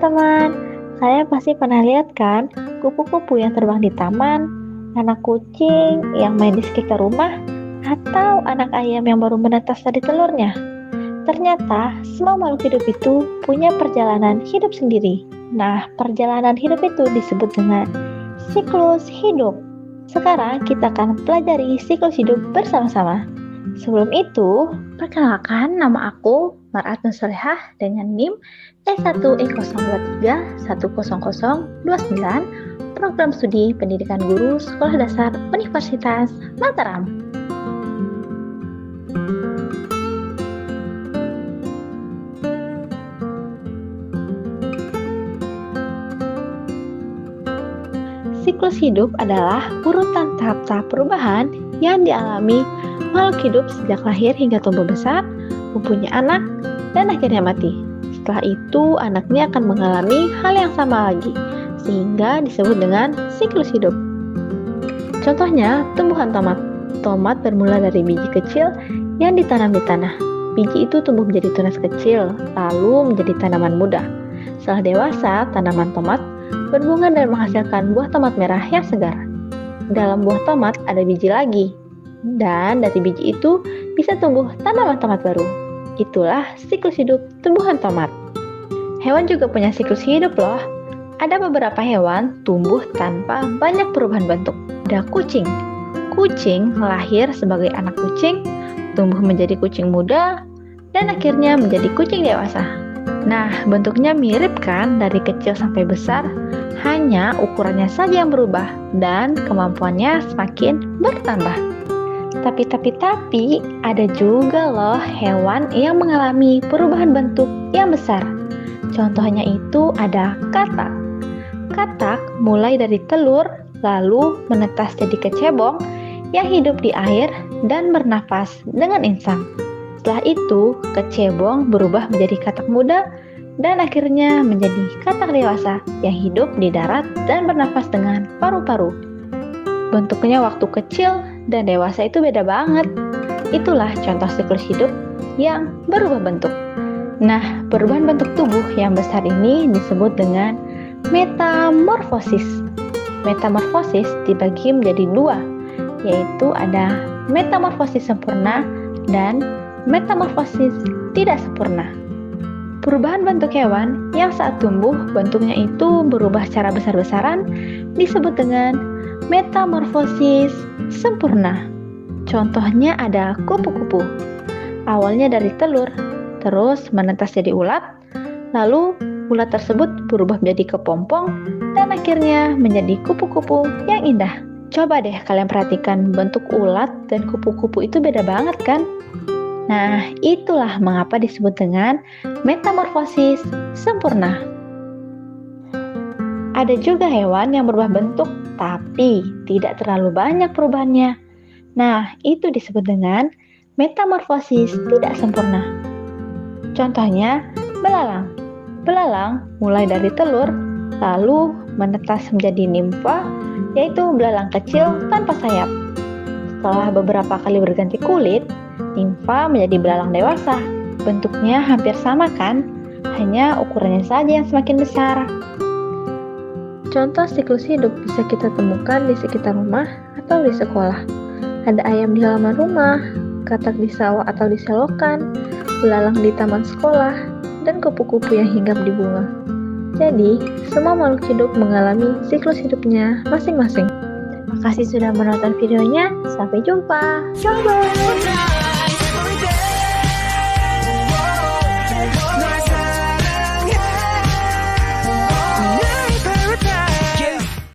teman-teman, kalian pasti pernah lihat kan kupu-kupu yang terbang di taman, anak kucing yang main di sekitar rumah, atau anak ayam yang baru menetas dari telurnya. Ternyata semua makhluk hidup itu punya perjalanan hidup sendiri. Nah, perjalanan hidup itu disebut dengan siklus hidup. Sekarang kita akan pelajari siklus hidup bersama-sama. Sebelum itu, perkenalkan, nama aku Maratun Solehah dengan NIM E1E023100029, Program Studi Pendidikan Guru Sekolah Dasar Universitas Mataram. Siklus hidup adalah urutan tahap-tahap perubahan yang dialami makhluk hidup sejak lahir hingga tumbuh besar, mempunyai anak, dan akhirnya mati. Setelah itu, anaknya akan mengalami hal yang sama lagi, sehingga disebut dengan siklus hidup. Contohnya, tumbuhan tomat. Tomat bermula dari biji kecil yang ditanam di tanah. Biji itu tumbuh menjadi tunas kecil, lalu menjadi tanaman muda. Setelah dewasa, tanaman tomat berbunga dan menghasilkan buah tomat merah yang segar. Dalam buah tomat ada biji lagi, dan dari biji itu bisa tumbuh tanaman tomat baru. Itulah siklus hidup tumbuhan tomat. Hewan juga punya siklus hidup loh. Ada beberapa hewan tumbuh tanpa banyak perubahan bentuk. Ada kucing. Kucing lahir sebagai anak kucing, tumbuh menjadi kucing muda, dan akhirnya menjadi kucing dewasa. Nah, bentuknya mirip kan dari kecil sampai besar, hanya ukurannya saja yang berubah dan kemampuannya semakin bertambah. Tapi ada juga loh hewan yang mengalami perubahan bentuk yang besar. Contohnya itu ada katak. Katak mulai dari telur lalu menetas jadi kecebong yang hidup di air dan bernafas dengan insang. Setelah itu, kecebong berubah menjadi katak muda dan akhirnya menjadi katak dewasa yang hidup di darat dan bernafas dengan paru-paru. Bentuknya waktu kecil dan dewasa itu beda banget. Itulah contoh siklus hidup yang berubah bentuk. Nah, perubahan bentuk tubuh yang besar ini disebut dengan metamorfosis. Metamorfosis dibagi menjadi dua, yaitu ada metamorfosis sempurna dan metamorfosis tidak sempurna. Perubahan bentuk hewan yang saat tumbuh bentuknya itu berubah secara besar-besaran disebut dengan metamorfosis sempurna. Contohnya ada kupu-kupu. Awalnya dari telur, terus menetas jadi ulat, lalu ulat tersebut berubah menjadi kepompong dan akhirnya menjadi kupu-kupu yang indah. Coba deh kalian perhatikan, bentuk ulat dan kupu-kupu itu beda banget kan? Nah, itulah mengapa disebut dengan metamorfosis sempurna. Ada juga hewan yang berubah bentuk, tapi tidak terlalu banyak perubahannya. Nah, itu disebut dengan metamorfosis tidak sempurna. Contohnya, belalang. Belalang mulai dari telur, lalu menetas menjadi nimfa, yaitu belalang kecil tanpa sayap. Setelah beberapa kali berganti kulit, nimfa menjadi belalang dewasa. Bentuknya hampir sama kan? Hanya ukurannya saja yang semakin besar. Contoh siklus hidup bisa kita temukan di sekitar rumah atau di sekolah. Ada ayam di halaman rumah, katak di sawah atau di selokan, belalang di taman sekolah, dan kupu-kupu yang hinggap di bunga. Jadi, semua makhluk hidup mengalami siklus hidupnya masing-masing. Terima kasih sudah menonton videonya. Sampai jumpa. Bye-bye.